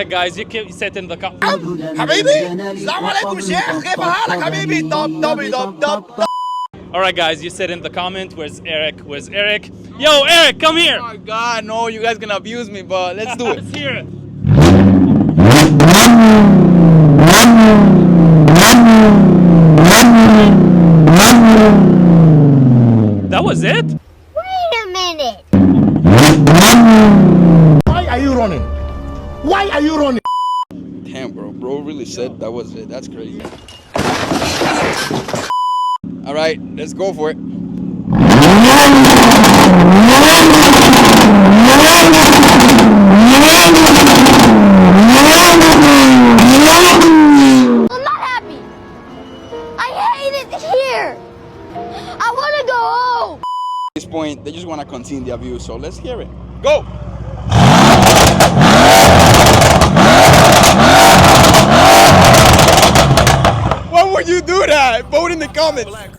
Alright guys, you said in the comments. Alright guys, you said in the comment, where's Eric? Where's Eric? Yo, Eric, come here! Oh my god, no, you guys gonna abuse me, but let's do it. Let's hear it. That was it? Wait a minute. Why are you running? Why are you running? Damn, bro really said that was it. That's crazy. All right, let's go for it. I'm not happy. I hate it here. I want to go home. At this point, they just want to continue their view, so let's hear it. Go! Why would you do that? Vote in the comments.